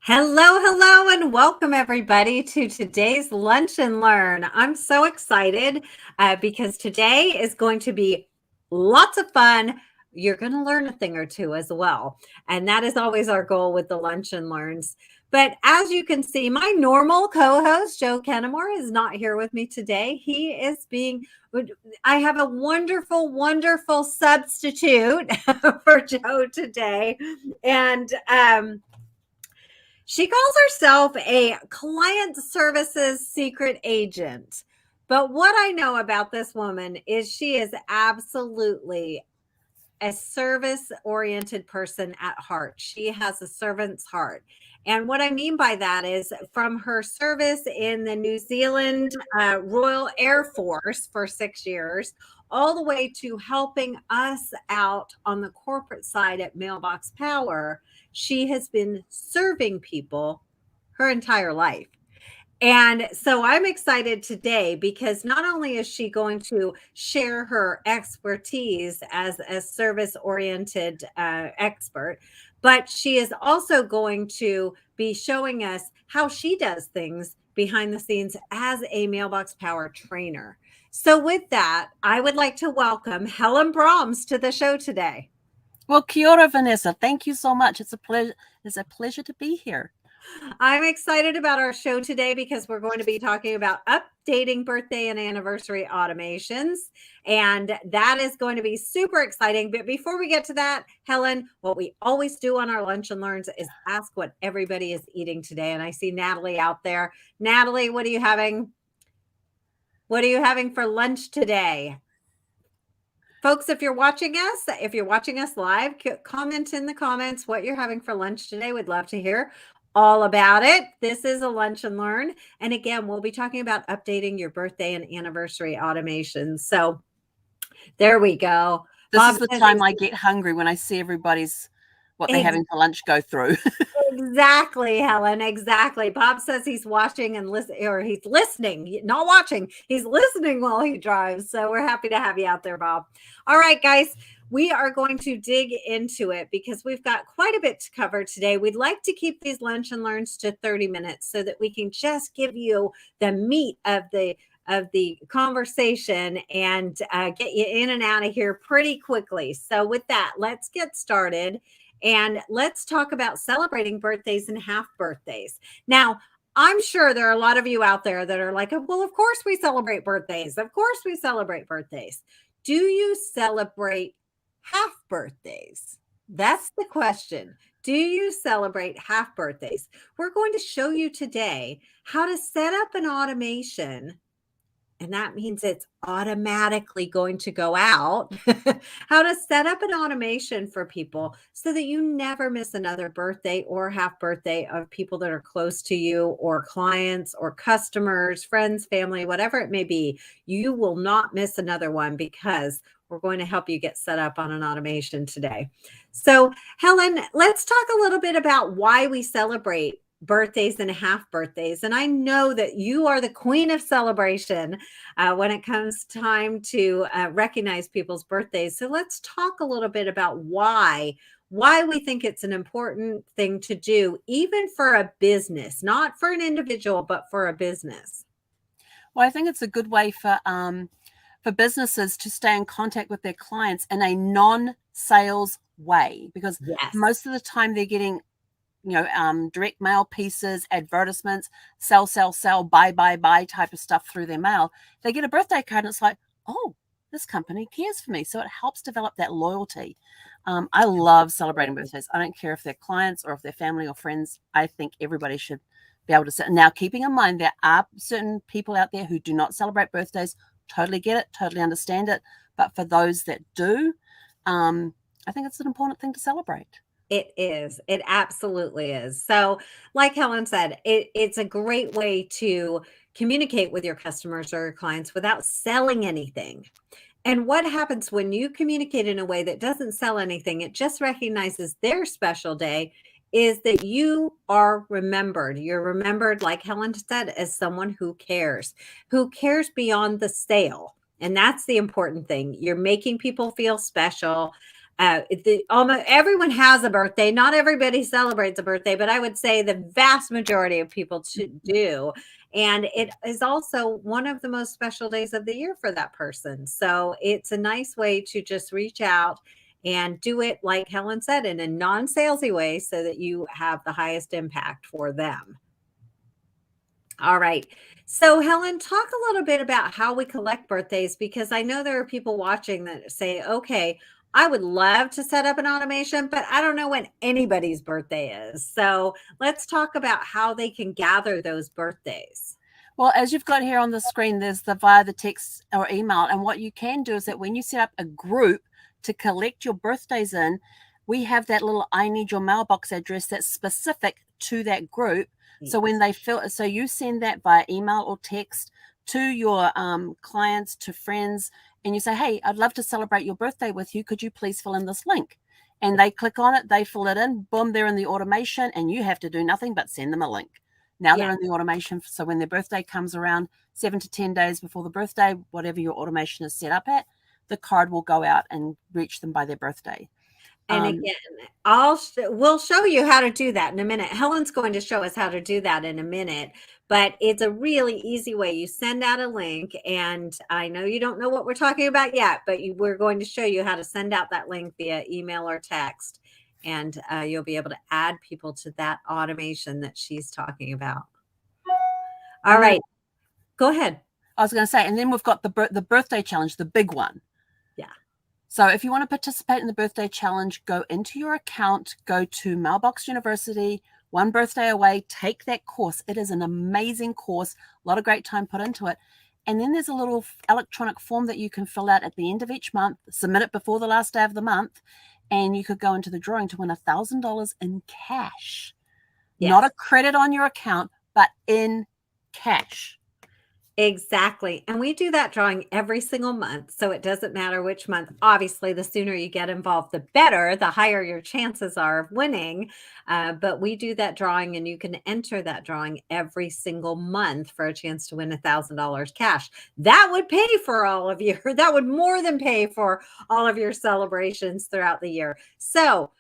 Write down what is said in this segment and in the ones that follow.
Hello, hello, and welcome everybody to today's Lunch and Learn. I'm so excited because today is going to be lots of fun. You're going to learn a thing or two as well. And that is always our goal with the Lunch and Learns. But as you can see, my normal co-host, Joe Kennemore, is not here with me today. I have a wonderful, wonderful substitute for Joe today. And, she calls herself a client services secret agent. But what I know about this woman is she is absolutely a service oriented person at heart. She has a servant's heart. And what I mean by that is from her service in the New Zealand Royal Air Force for 6 years, all the way to helping us out on the corporate side at Mailbox Power, she has been serving people her entire life. And so I'm excited today because not only is she going to share her expertise as a service oriented expert, but she is also going to be showing us how she does things behind the scenes as a Mailbox Power trainer. So, with that, I would like to welcome Helen Brahms to the show today. Well, kia ora, Vanessa. Thank you so much. It's a pleasure to be here. I'm excited about our show today because we're going to be talking about updating birthday and anniversary automations. And that is going to be super exciting. But before we get to that, Helen, what we always do on our Lunch and Learns is ask what everybody is eating today. And I see Natalie out there. Natalie, what are you having? What are you having for lunch today? Folks, if you're watching us live, comment in the comments what you're having for lunch today. We'd love to hear all about it. This is a Lunch and Learn. And again, we'll be talking about updating your birthday and anniversary automations. So there we go. This is the time I get hungry when I see what they're having for lunch go through. Exactly, Helen. Exactly. Bob says he's watching and he's listening, not watching. He's listening while he drives. So we're happy to have you out there, Bob. All right, guys. We are going to dig into it because we've got quite a bit to cover today. We'd like to keep these Lunch and Learns to 30 minutes so that we can just give you the meat of the conversation and get you in and out of here pretty quickly. So with that, let's get started. And let's talk about celebrating birthdays and half birthdays. Now, I'm sure there are a lot of you out there that are like, well, of course we celebrate birthdays. Of course we celebrate birthdays. Do you celebrate half birthdays? That's the question. Do you celebrate half birthdays? We're going to show you today how to set up an automation. And that means it's automatically going to go out. How to set up an automation for people so that you never miss another birthday or half birthday of people that are close to you or clients or customers, friends, family, whatever it may be. You will not miss another one because we're going to help you get set up on an automation today. So, Helen, let's talk a little bit about why we celebrate birthdays and half birthdays. And I know that you are the queen of celebration when it comes time to recognize people's birthdays. So let's talk a little bit about why we think it's an important thing to do, even for a business, not for an individual, but for a business. Well, I think it's a good way for businesses to stay in contact with their clients in a non-sales way, because most of the time they're getting direct mail pieces, advertisements, sell, buy type of stuff through their mail. They get a birthday card and it's like, oh, this company cares for me. So it helps develop that loyalty. I love celebrating birthdays. I don't care if they're clients or if they're family or friends. I think everybody should be able to sit. Now, keeping in mind, there are certain people out there who do not celebrate birthdays. Totally get it, totally understand it. But for those that do, I think it's an important thing to celebrate. It is. It absolutely is. So, like Helen said, it's a great way to communicate with your customers or your clients without selling anything. And what happens when you communicate in a way that doesn't sell anything, it just recognizes their special day, is that you are remembered. You're remembered, like Helen said, as someone who cares beyond the sale. And that's the important thing. You're making people feel special. Almost everyone has a birthday. Not everybody celebrates a birthday, but I would say the vast majority of people do. And it is also one of the most special days of the year for that person. So it's a nice way to just reach out and do it, like Helen said, in a non-salesy way so that you have the highest impact for them. All right. So, Helen, talk a little bit about how we collect birthdays, because I know there are people watching that say, okay, I would love to set up an automation, but I don't know when anybody's birthday is. So, let's talk about how they can gather those birthdays. Well, as you've got here on the screen, there's via the text or email. And what you can do is that when you set up a group to collect your birthdays in, we have that little I need your mailbox address that's specific to that group. Yes. So when they so you send that via email or text to your clients, to friends, and you say, hey, I'd love to celebrate your birthday with you. Could you please fill in this link? And they click on it, they fill it in, boom, they're in the automation, and you have to do nothing but send them a link. Now they're in the automation. So when their birthday comes around 7 to 10 days before the birthday, whatever your automation is set up at, the card will go out and reach them by their birthday. And again, we'll show you how to do that in a minute. Helen's going to show us how to do that in a minute, but it's a really easy way. You send out a link, and I know you don't know what we're talking about yet, but we're going to show you how to send out that link via email or text. And you'll be able to add people to that automation that she's talking about. All right. Go ahead. I was going to say, and then we've got the birthday challenge, the big one. Yeah. So if you want to participate in the birthday challenge, go into your account, go to Mailbox University, One Birthday Away, take that course. It is an amazing course, a lot of great time put into it. And then there's a little electronic form that you can fill out at the end of each month, submit it before the last day of the month, and you could go into the drawing to win $1,000 in cash. Yes. Not a credit on your account, but in cash. Exactly. And we do that drawing every single month. So it doesn't matter which month. Obviously, the sooner you get involved, the better, the higher your chances are of winning. But we do that drawing, and you can enter that drawing every single month for a chance to win $1,000 cash. That would pay for all of your, that would more than pay for all of your celebrations throughout the year. So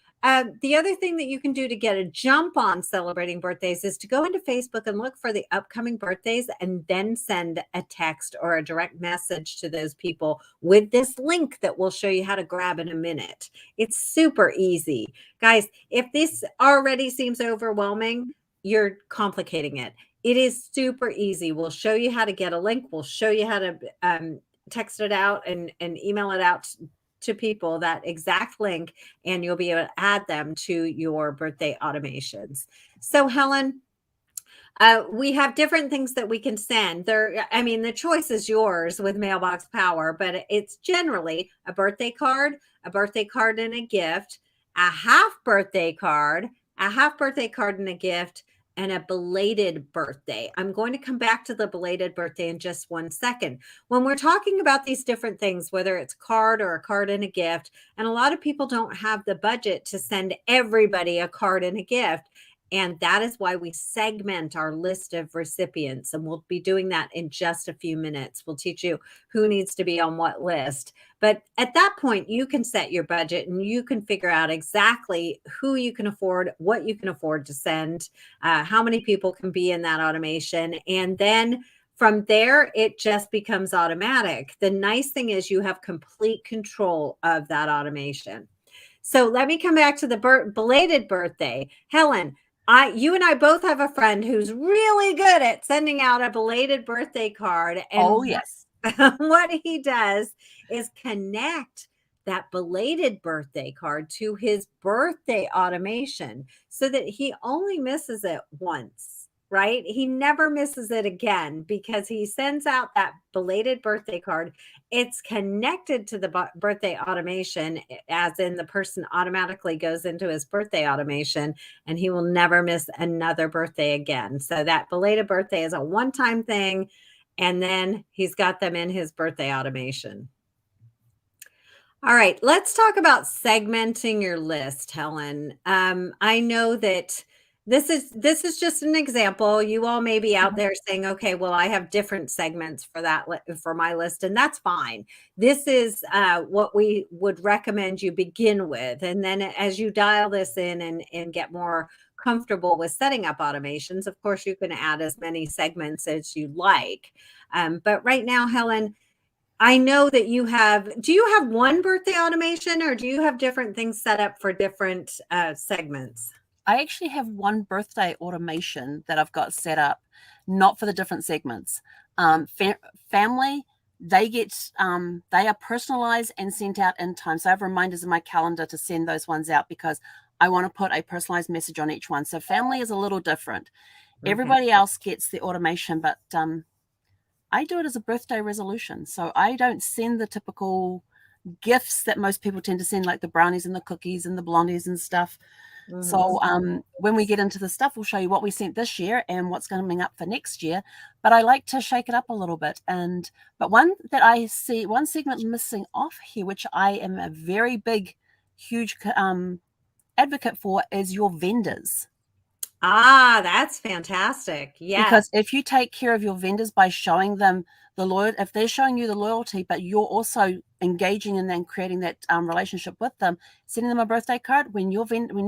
the other thing that you can do to get a jump on celebrating birthdays is to go into Facebook and look for the upcoming birthdays, and then send a text or a direct message to those people with this link that we'll show you how to grab in a minute. It's super easy. Guys, if this already seems overwhelming, you're complicating it. It is super easy. We'll show you how to get a link. We'll show you how to text it out and email it out to people, that exact link, and you'll be able to add them to your birthday automations. So Helen, we have different things that we can send there. I mean, the choice is yours with Mailbox Power, but it's generally a birthday card and a gift, a half birthday card and a gift, and a belated birthday. I'm going to come back to the belated birthday in just 1 second. When we're talking about these different things, whether it's a card and a gift, and a lot of people don't have the budget to send everybody a card and a gift. And that is why we segment our list of recipients. And we'll be doing that in just a few minutes. We'll teach you who needs to be on what list. But at that point, you can set your budget, and you can figure out exactly who you can afford, what you can afford to send, how many people can be in that automation. And then from there, it just becomes automatic. The nice thing is you have complete control of that automation. So let me come back to the belated birthday. Helen, you and I both have a friend who's really good at sending out a belated birthday card. And yes. What he does is connect that belated birthday card to his birthday automation so that he only misses it once, right? He never misses it again, because he sends out that belated birthday card. It's connected to the birthday automation, as in the person automatically goes into his birthday automation, and he will never miss another birthday again. So that belated birthday is a one-time thing, and then he's got them in his birthday automation. All right, let's talk about segmenting your list, Helen. I know that This is just an example. You all may be out there saying, okay, well, I have different segments for that for my list, and that's fine. This is what we would recommend you begin with. And then as you dial this in and get more comfortable with setting up automations, of course, you can add as many segments as you like. But right now, Helen, I know that do you have one birthday automation, or do you have different things set up for different segments? I actually have one birthday automation that I've got set up, not for the different segments. Family, they are personalized and sent out in time. So I have reminders in my calendar to send those ones out because I want to put a personalized message on each one. So family is a little different. Okay. Everybody else gets the automation, but I do it as a birthday resolution. So I don't send the typical gifts that most people tend to send, like the brownies and the cookies and the blondies and stuff. So when we get into the stuff, we'll show you what we sent this year and what's coming up for next year. But I like to shake it up a little bit. But one that I see, one segment missing off here, which I am a very big, huge advocate for, is your vendors. Ah, that's fantastic. Yes. Because if you take care of your vendors by showing them the loyalty, if they're showing you the loyalty, but you're also engaging in and creating that relationship with them, sending them a birthday card, when you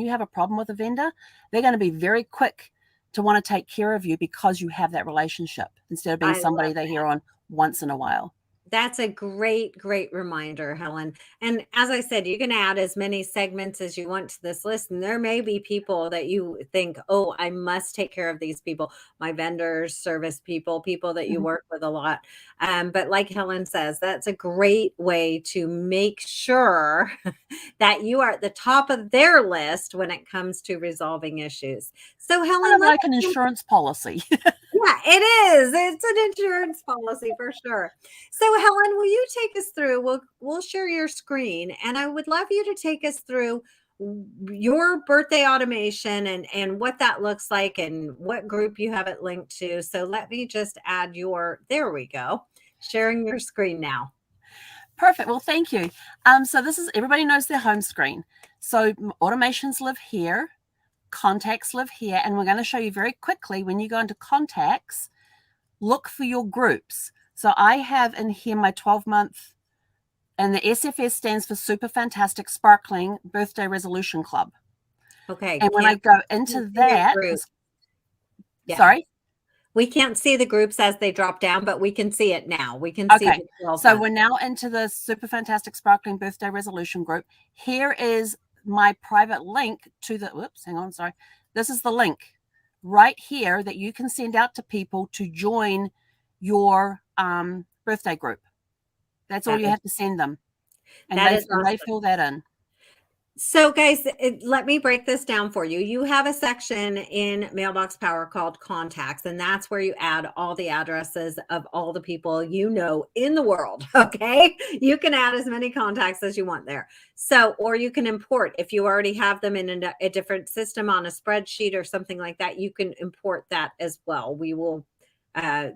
have a problem with a vendor, they're going to be very quick to want to take care of you because you have that relationship instead of being somebody they hear on once in a while. That's a great, great reminder, Helen. And as I said, you can add as many segments as you want to this list. And there may be people that you think, oh, I must take care of these people, my vendors, service people, people that you work with a lot. But like Helen says, that's a great way to make sure that you are at the top of their list when it comes to resolving issues. So Helen, kind of like an insurance policy. Yeah, it is. It's an insurance policy for sure. So Helen, will you take us through? We'll share your screen, and I would love you to take us through your birthday automation and what that looks like and what group you have it linked to. So let me just add there we go. Sharing your screen now. Perfect. Well, thank you. So this is, everybody knows their home screen. So automations live here. Contacts live here, and we're going to show you very quickly when you go into contacts, look for your groups. So I have in here my 12-month, and the SFS stands for Super Fantastic Sparkling Birthday Resolution Club. Okay. And when I go into that, sorry? We can't see the groups as they drop down, but we can see it now. We can see the 12 So we're now into the Super Fantastic Sparkling Birthday Resolution group. Here is my private link to the, this is the link right here that you can send out to people to join your birthday group. That's all you have to send them. And they fill that in. So guys, let me break this down for you. You have a section in Mailbox Power called Contacts, and that's where you add all the addresses of all the people you know in the world, okay? You can add as many contacts as you want there. So, or you can import, if you already have them in a different system on a spreadsheet or something like that, you can import that as well. We will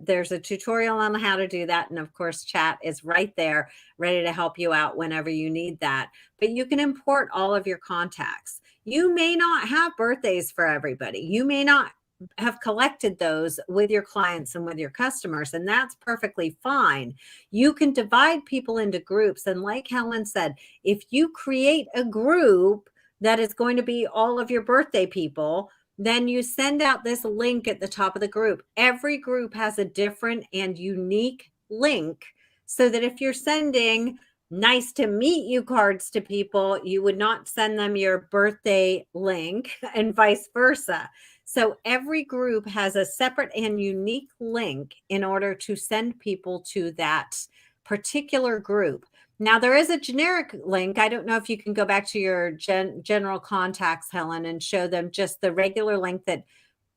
there's a tutorial on how to do that. And of course, chat is right there, ready to help you out whenever you need that. But you can import all of your contacts. You may not have birthdays for everybody. You may not have collected those with your clients and with your customers, and that's perfectly fine. You can divide people into groups. And like Helen said, if you create a group that is going to be all of your birthday people, then you send out this link at the top of the group. Every group has a different and unique link, so that if you're sending nice to meet you cards to people, you would not send them your birthday link and vice versa. So every group has a separate and unique link in order to send people to that particular group. Now, there is a generic link. I don't know if you can go back to your general contacts, Helen, and show them just the regular link that,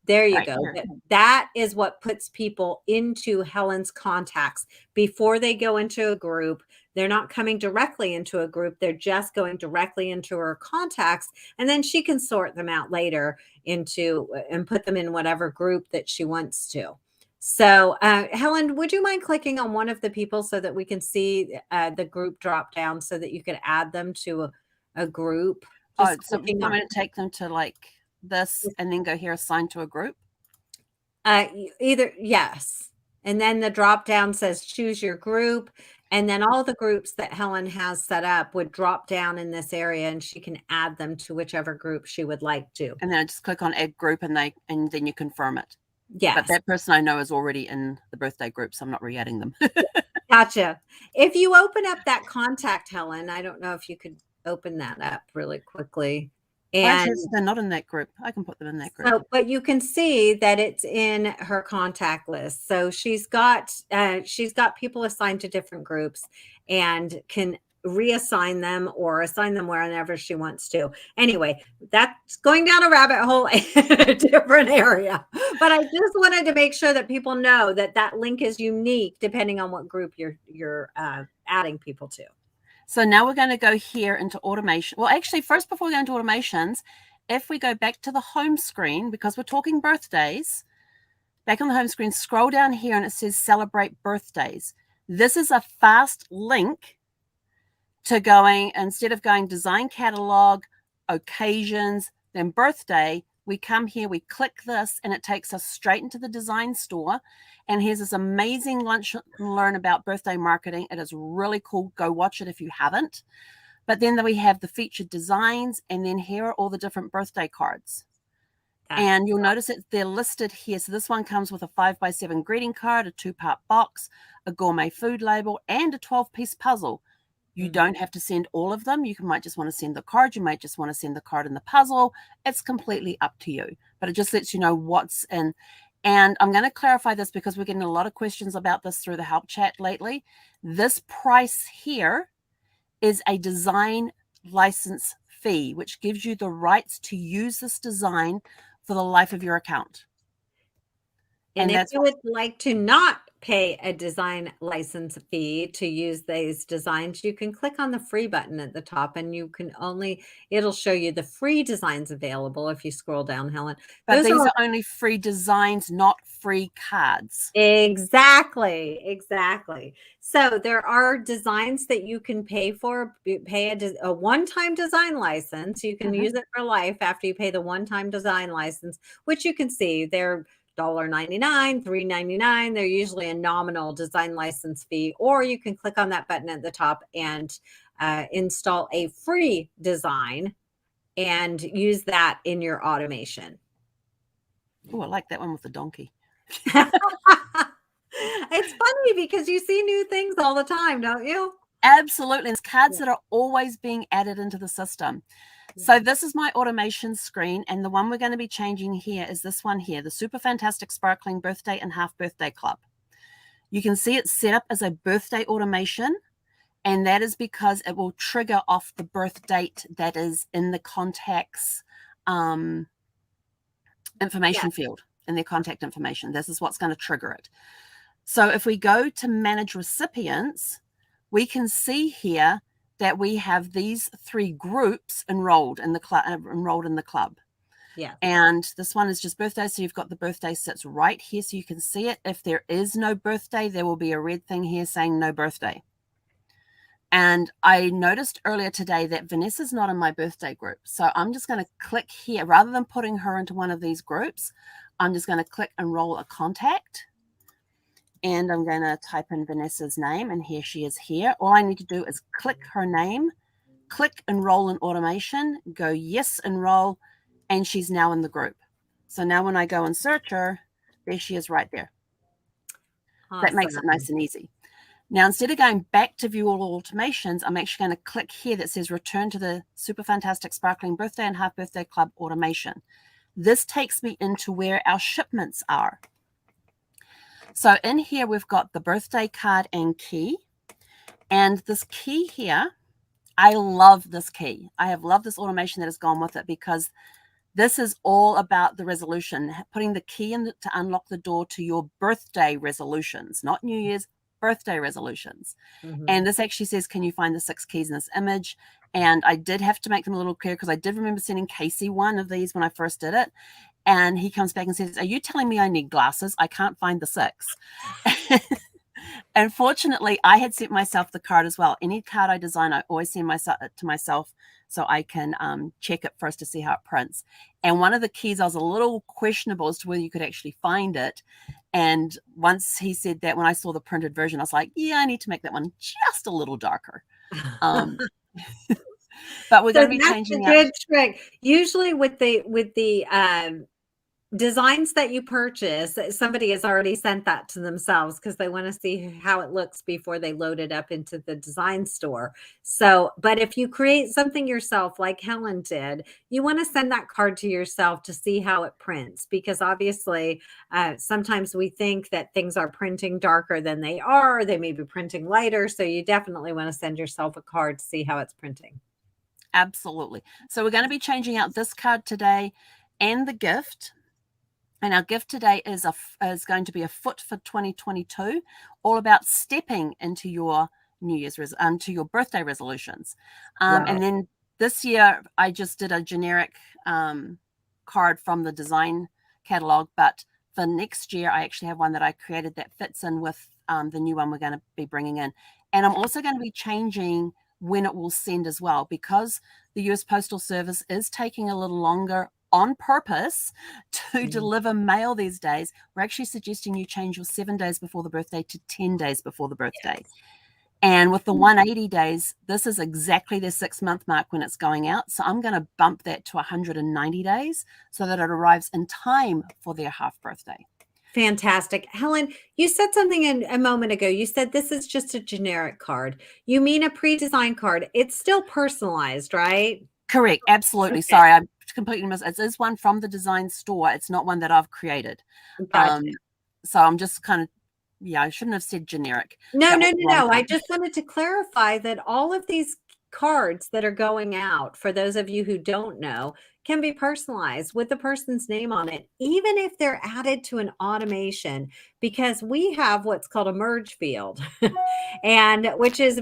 there you go. That is what puts people into Helen's contacts before they go into a group. They're not coming directly into a group. They're just going directly into her contacts. And then she can sort them out later and put them in whatever group that she wants to. So, Helen, would you mind clicking on one of the people so that we can see the group drop down so that you can add them to a group? So I'm going to take them to this, and then go here, assign to a group? Yes. And then the drop down says choose your group. And then all the groups that Helen has set up would drop down in this area, and she can add them to whichever group she would like to. And then I just click on add group, and then you confirm it. Yes. But that person I know is already in the birthday group, so I'm not re-adding them. Gotcha. If you open up that contact, Helen, I don't know if you could open that up really quickly. And actually, they're not in that group. I can put them in that group. So, but you can see that it's in her contact list. So she's got people assigned to different groups and can reassign them or assign them wherever she wants to. Anyway, that's going down a rabbit hole in a different area. But I just wanted to make sure that people know that that link is unique depending on what group you're adding people to. So now we're going to go here into automation. Well, actually, first, before we go into automations, if we go back to the home screen, because we're talking birthdays, back on the home screen, scroll down here and it says celebrate birthdays. This is a fast link to going, instead of going design catalog, occasions, then birthday, we come here, we click this, and it takes us straight into the design store. And here's this amazing lunch and learn about birthday marketing. It is really cool. Go watch it if you haven't. But then we have the featured designs, and then here are all the different birthday cards. And you'll notice that they're listed here. So this one comes with a 5x7 greeting card, a 2-part box, a gourmet food label, and a 12-piece puzzle. You don't have to send all of them. You might just want to send the card. You might just want to send the card and the puzzle. It's completely up to you. But it just lets you know what's in. And I'm going to clarify this because we're getting a lot of questions about this through the help chat lately. This price here is a design license fee, which gives you the rights to use this design for the life of your account. And if you would like to not pay a design license fee to use these designs, you can click on the free button at the top, and you can it'll show you the free designs available if you scroll down, Helen. But these are only free designs, not free cards. Exactly. So there are designs that you can pay for, pay a one-time design license. You can use it for life after you pay the one-time design license, which you can see they're $1.99, $3.99. They're usually a nominal design license fee, or you can click on that button at the top and install a free design and use that in your automation. Oh, I like that one with the donkey. It's funny because you see new things all the time, don't you? Absolutely. It's cards that are always being added into the system. So this is my automation screen, and the one we're going to be changing here is this one here, the Super Fantastic Sparkling Birthday and Half Birthday Club. You can see it's set up as a birthday automation, and that is because it will trigger off the birth date that is in the contacts information field, in their contact information. This is what's going to trigger it. So if we go to manage recipients, we can see here that we have these 3 groups enrolled in the club. Yeah. And this one is just birthday. So you've got the birthday sits right here, so you can see it. If there is no birthday, there will be a red thing here saying no birthday. And I noticed earlier today that Vanessa's not in my birthday group. So I'm just going to click here. Rather than putting her into one of these groups, I'm just going to click enroll a contact. And I'm going to type in Vanessa's name, and here she is here. All I need to do is click her name, click enroll in automation, go yes, enroll, and she's now in the group. So now when I go and search her, there she is right there. Awesome. That makes it nice and easy. Now, instead of going back to view all automations, I'm actually going to click here that says return to the Super Fantastic Sparkling Birthday and Half Birthday Club automation. This takes me into where our shipments are. So in here, we've got the birthday card and key. And this key here, I love this key. I have loved this automation that has gone with it because this is all about the resolution, putting the key in to unlock the door to your birthday resolutions, not New Year's, birthday resolutions. And this actually says, can you find the 6 keys in this image? And I did have to make them a little clear because I did remember sending Casey one of these when I first did it. And he comes back and says, are you telling me I need glasses? I can't find the 6. Unfortunately, I had sent myself the card as well. Any card I design, I always send myself to myself so I can check it first to see how it prints. And one of the keys, I was a little questionable as to whether you could actually find it. And once he said that, when I saw the printed version, I was like, yeah, I need to make that one just a little darker. But we're going to be changing a good trick. Usually with the designs that you purchase, somebody has already sent that to themselves because they want to see how it looks before they load it up into the design store. So, but if you create something yourself, like Helen did, you want to send that card to yourself to see how it prints, because obviously sometimes we think that things are printing darker than they are, or they may be printing lighter. So you definitely want to send yourself a card to see how it's printing. Absolutely. So we're going to be changing out this card today and the gift. And our gift today is going to be a foot for 2022, all about stepping into your New Year's to your birthday resolutions. And then this year I just did a generic card from the design catalog, but for next year I actually have one that I created that fits in with the new one we're going to be bringing in. And I'm also going to be changing when it will send as well, because the US Postal Service is taking a little longer on purpose to deliver mail these days. We're actually suggesting you change your 7 days before the birthday to 10 days before the birthday. Yes. And with the 180 days, this is exactly the 6-month mark when it's going out. So I'm going to bump that to 190 days so that it arrives in time for their half birthday. Fantastic. Helen, you said something a moment ago. You said this is just a generic card. You mean a pre-designed card. It's still personalized, right? Correct. Absolutely. Okay. Sorry, I completely missed. It is one from the design store. It's not one that I've created. Gotcha. So I'm just kind of, I shouldn't have said generic. No. I just wanted to clarify that all of these cards that are going out, for those of you who don't know, can be personalized with the person's name on it, even if they're added to an automation, because we have what's called a merge field, and which is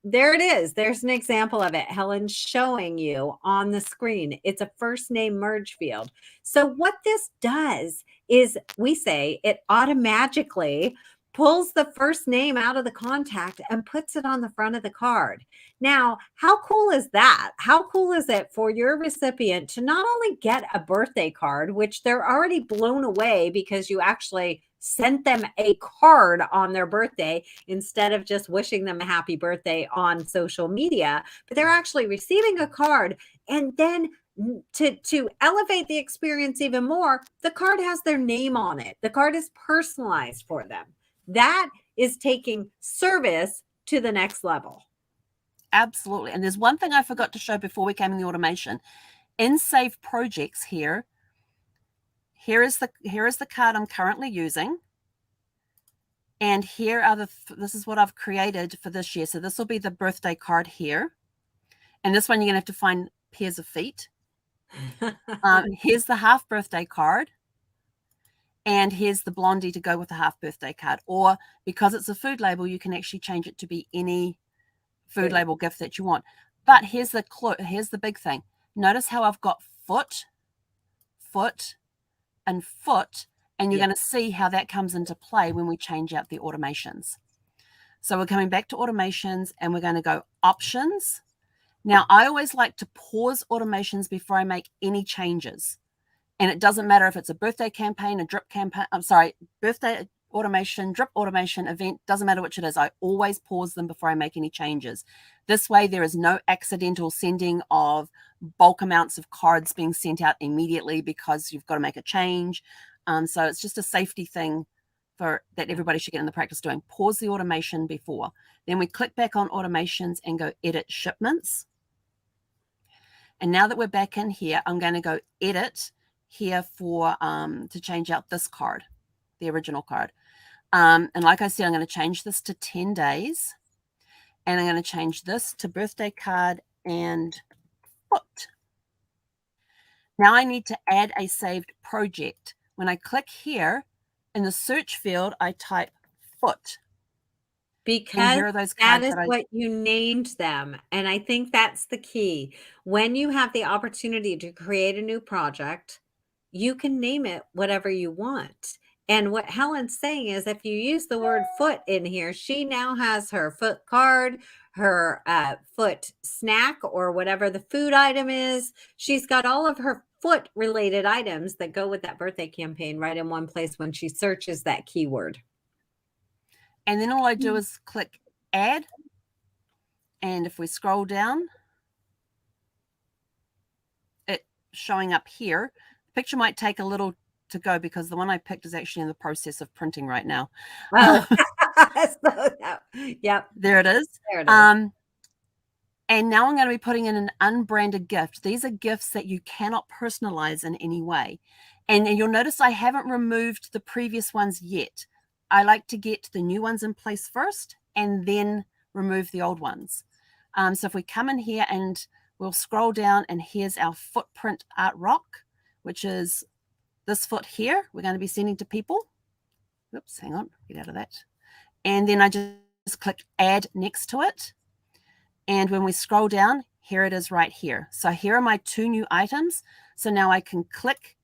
there it is. There's an example of it. Helen's showing you on the screen. It's a first name merge field. So what this does is, we say it automatically pulls the first name out of the contact and puts it on the front of the card. Now, how cool is that? How cool is it for your recipient to not only get a birthday card, which they're already blown away because you actually sent them a card on their birthday instead of just wishing them a happy birthday on social media, but they're actually receiving a card. And then to elevate the experience even more, the card has their name on it. The card is personalized for them. That is taking service to the next level. Absolutely. And there's one thing I forgot to show before we came in the automation. In Save Projects here is the card I'm currently using. And here are this is what I've created for this year. So this will be the birthday card here. And this one, you're going to have to find pairs of feet. Here's the half birthday card. And here's the blondie to go with the half birthday card. Or because it's a food label, you can actually change it to be any food label gift that you want. But here's the clue. Here's the big thing. Notice how I've got foot, foot, and foot. And you're going to see how that comes into play when we change out the automations. So we're coming back to automations and we're going to go options. Now, I always like to pause automations before I make any changes. And it doesn't matter if it's a birthday campaign, a drip campaign, birthday automation, drip automation, event, doesn't matter which it is. I always pause them before I make any changes. This way, there is no accidental sending of bulk amounts of cards being sent out immediately because you've got to make a change. So it's just a safety thing that everybody should get in the practice doing. Pause the automation before. Then we click back on automations and go edit shipments. And now that we're back in here, I'm going to go edit here for to change out this card, the original card. And like I said, I'm going to change this to 10 days. And I'm going to change this to birthday card and foot. Now I need to add a saved project. When I click here, in the search field, I type foot. Because that is what you named them. And I think that's the key. When you have the opportunity to create a new project, you can name it whatever you want. And what Helen's saying is if you use the word foot in here, she now has her foot card, her foot snack, or whatever the food item is. She's got all of her foot related items that go with that birthday campaign right in one place when she searches that keyword. And then all I do is click add. And if we scroll down, it's showing up here. The picture might take a little to go because the one I picked is actually in the process of printing right now. Oh, yep. There it is. There it is. And now I'm going to be putting in an unbranded gift. These are gifts that you cannot personalize in any way. And you'll notice I haven't removed the previous ones yet. I like to get the new ones in place first and then remove the old ones. So if we come in here and we'll scroll down, and here's our footprint art rock, which is this foot here. We're going to be sending to people. Oops, hang on, get out of that. And then I just click add next to it. And when we scroll down, here it is right here. So here are my 2 new items. So now I can click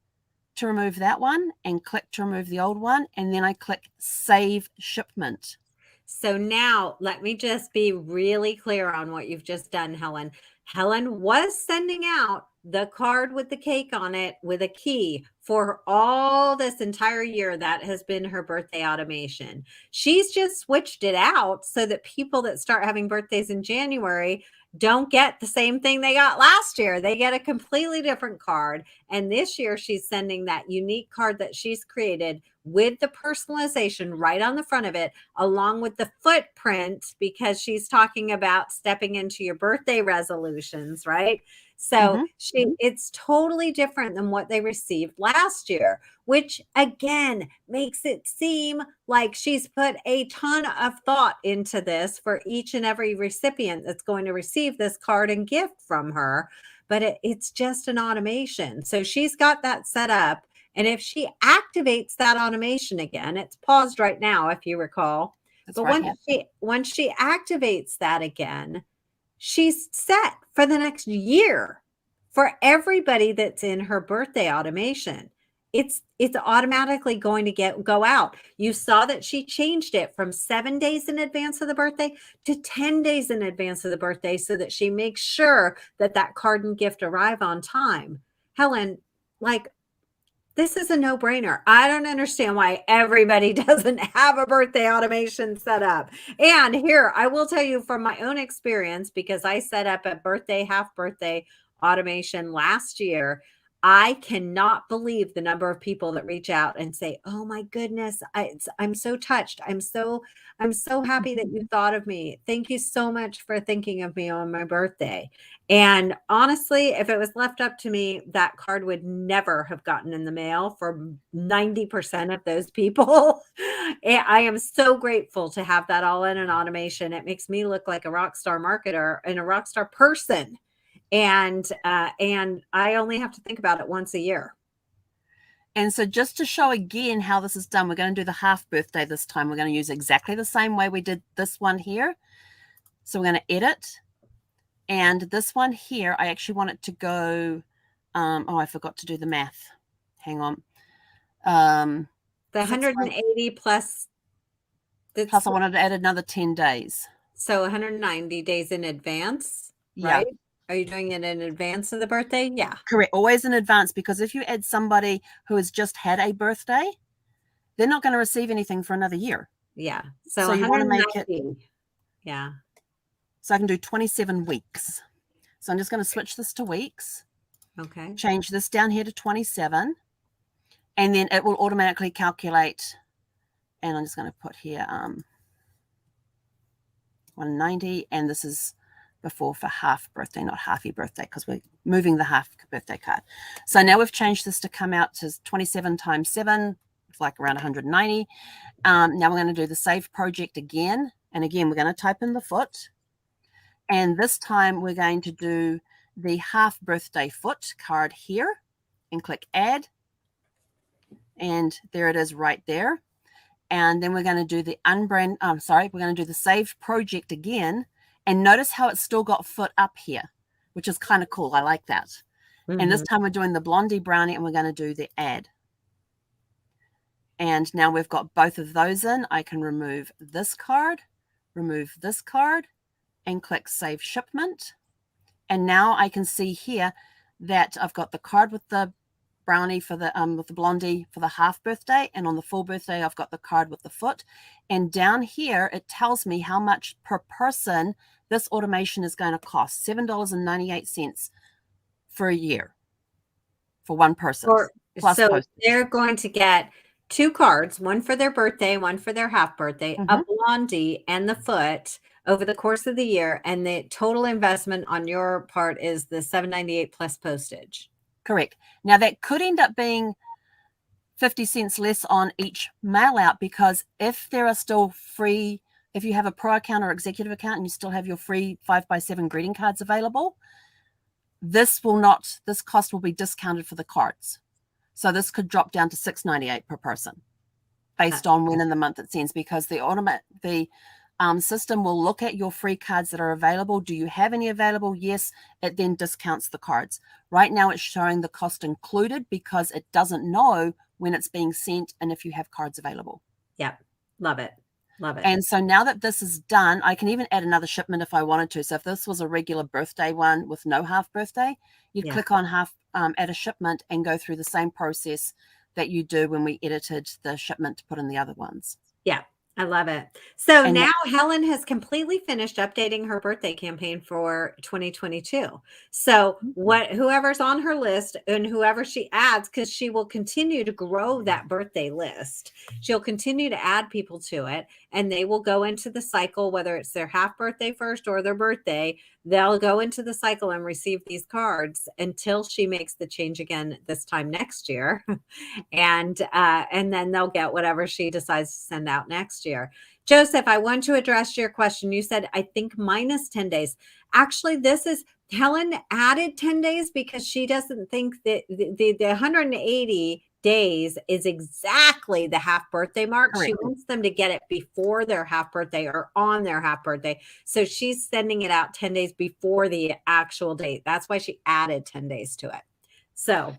to remove that one and click to remove the old one. And then I click save shipment. So now let me just be really clear on what you've just done, Helen. Helen was sending out the card with the cake on it with a key for all this entire year. That has been her birthday automation. She's just switched it out so that people that start having birthdays in January don't get the same thing they got last year. They get a completely different card. And this year she's sending that unique card that she's created with the personalization right on the front of it, along with the footprint, because she's talking about stepping into your birthday resolutions, right? So it's totally different than what they received last year, which again makes it seem like she's put a ton of thought into this for each and every recipient that's going to receive this card and gift from her. But it's just an automation. So she's got that set up. And if she activates that automation again, it's paused right now, if you recall. That's but right, once she activates that again, she's set for the next year for everybody that's in her birthday automation. It's automatically going to go out. You saw that she changed it from 7 days in advance of the birthday to 10 days in advance of the birthday so that she makes sure that that card and gift arrive on time. Helen, like, this is a no-brainer. I don't understand why everybody doesn't have a birthday automation set up. And here, I will tell you from my own experience, because I set up a birthday, half birthday automation last year. I cannot believe the number of people that reach out and say, "Oh my goodness, I'm so touched. I'm so happy that you thought of me. Thank you so much for thinking of me on my birthday." And honestly, if it was left up to me, that card would never have gotten in the mail for 90% of those people. And I am so grateful to have that all in an automation. It makes me look like a rock star marketer and a rock star person. And I only have to think about it once a year. And so just to show again how this is done, we're going to do the half birthday this time. We're going to use exactly the same way we did this one here. So we're going to edit. And this one here, I actually want it to go, I forgot to do the math. Hang on. The 180 plus. Plus I wanted to add another 10 days. So 190 days in advance, right? Yeah. Are you doing it in advance of the birthday? Yeah. Correct. Always in advance, because if you add somebody who has just had a birthday, they're not going to receive anything for another year. Yeah. So you want to make it. Yeah. So I can do 27 weeks. So I'm just going to switch this to weeks. Okay. Change this down here to 27. And then it will automatically calculate. And I'm just going to put here 190. And this is before for half birthday, not halfy birthday, because we're moving the half birthday card. So now we've changed this to come out to 27 times 7, it's like around 190. Now we're going to do the save project again. And again, we're going to type in the foot. And this time we're going to do the half birthday foot card here and click add. And there it is right there. And then we're going to do the we're going to do the save project again. And notice how it's still got foot up here, which is kind of cool. I like that. And this time we're doing the blondie brownie and we're going to do the add. And now we've got both of those in. I can remove this card, and click Save Shipment. And now I can see here that I've got the card with the brownie for the with the blondie for the half birthday, and on the full birthday I've got the card with the foot. And down here it tells me how much per person this automation is going to cost. $7.98 for a year for one person. So postage. They're going to get 2 cards, one for their birthday, one for their half birthday, a blondie and the foot over the course of the year, and the total investment on your part is the $7.98 plus postage. Correct. Now that could end up being 50 cents less on each mail out, because if there are still free, if you have a pro account or executive account and you still have your free 5x7 greeting cards available, this cost will be discounted for the cards. So this could drop down to $6.98 per person based on when in the month it sends, because the system will look at your free cards that are available. Do you have any available? Yes. It then discounts the cards. Right now it's showing the cost included because it doesn't know when it's being sent and if you have cards available. Yep. Love it. Love it. And so now that this is done, I can even add another shipment if I wanted to. So if this was a regular birthday one with no half birthday, you'd click on add a shipment and go through the same process that you do when we edited the shipment to put in the other ones. Yeah. I love it. So now Helen has completely finished updating her birthday campaign for 2022. So whoever's on her list and whoever she adds, because she will continue to grow that birthday list, she'll continue to add people to it, and they will go into the cycle, whether it's their half birthday first or their birthday, they'll go into the cycle and receive these cards until she makes the change again this time next year. And then they'll get whatever she decides to send out next year. Joseph, I want to address your question. You said, I think minus 10 days. Actually, Helen added 10 days because she doesn't think that the 180 days is exactly the half birthday mark. Correct. She wants them to get it before their half birthday or on their half birthday. So she's sending it out 10 days before the actual date. That's why she added 10 days to it. So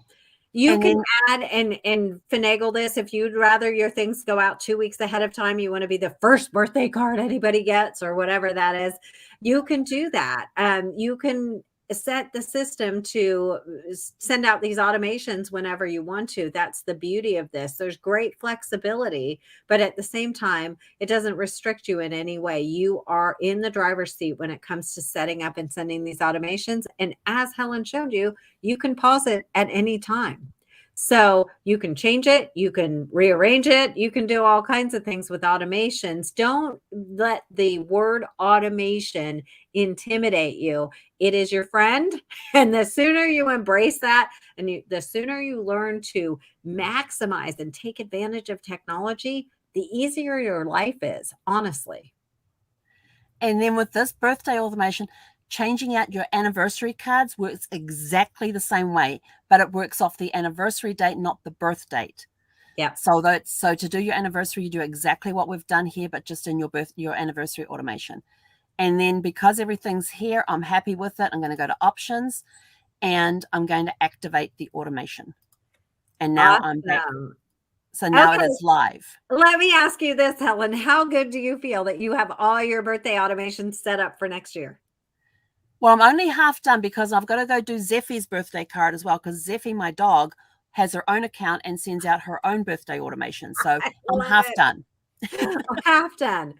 you can add and finagle this. If you'd rather your things go out 2 weeks ahead of time, you want to be the first birthday card anybody gets or whatever that is, you can do that. You can set the system to send out these automations whenever you want to. That's the beauty of this. There's great flexibility, but at the same time, it doesn't restrict you in any way. You are in the driver's seat when it comes to setting up and sending these automations. And as Helen showed you, you can pause it at any time. So you can change it, you can rearrange it, you can do all kinds of things with automations. Don't let the word automation intimidate you. It is your friend. And the sooner you embrace that, and the sooner you learn to maximize and take advantage of technology, the easier your life is, honestly. And then with this birthday automation, changing out your anniversary cards works exactly the same way, but it works off the anniversary date, not the birth date. Yeah. So to do your anniversary, you do exactly what we've done here, but just in your anniversary automation. And then because everything's here, I'm happy with it. I'm going to go to options and I'm going to activate the automation. And now I'm back. So now it is live. Let me ask you this, Helen. How good do you feel that you have all your birthday automations set up for next year? Well, I'm only half done because I've got to go do Zeffie's birthday card as well, because Zeffie, my dog, has her own account and sends out her own birthday automation. So I'm half done. Half done.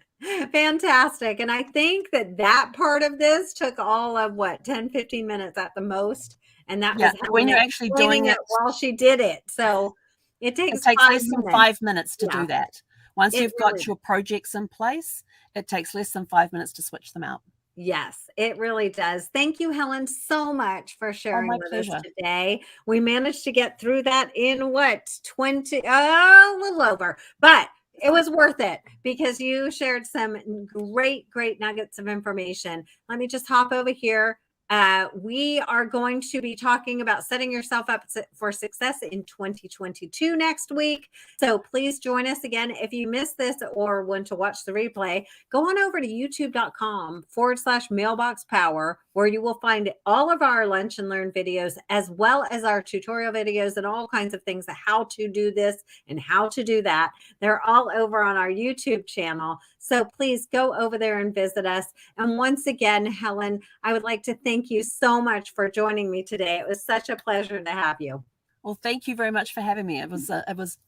Fantastic. And I think that part of this took all of 10, 15 minutes at the most. And that was when you're actually doing it while she did it. So it takes less than 5 minutes to do that. Once you've got your projects in place, it takes less than 5 minutes to switch them out. Yes, it really does. Thank you, Helen, so much for sharing with pleasure. us today. We managed to get through that in a little over, but it was worth it because you shared some great nuggets of information. Let me just hop over here We are going to be talking about setting yourself up for success in 2022 next week. So please join us again. If you missed this or want to watch the replay, go on over to youtube.com/mailbox power, where you will find all of our lunch and learn videos, as well as our tutorial videos and all kinds of things, how to do this and how to do that. They're all over on our YouTube channel. So please go over there and visit us. And once again, Helen, I would like to thank you so much for joining me today. It was such a pleasure to have you. Well, thank you very much for having me. It was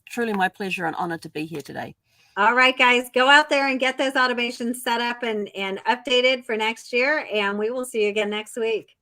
truly my pleasure and honor to be here today. All right, guys, go out there and get those automations set up and updated for next year. And we will see you again next week.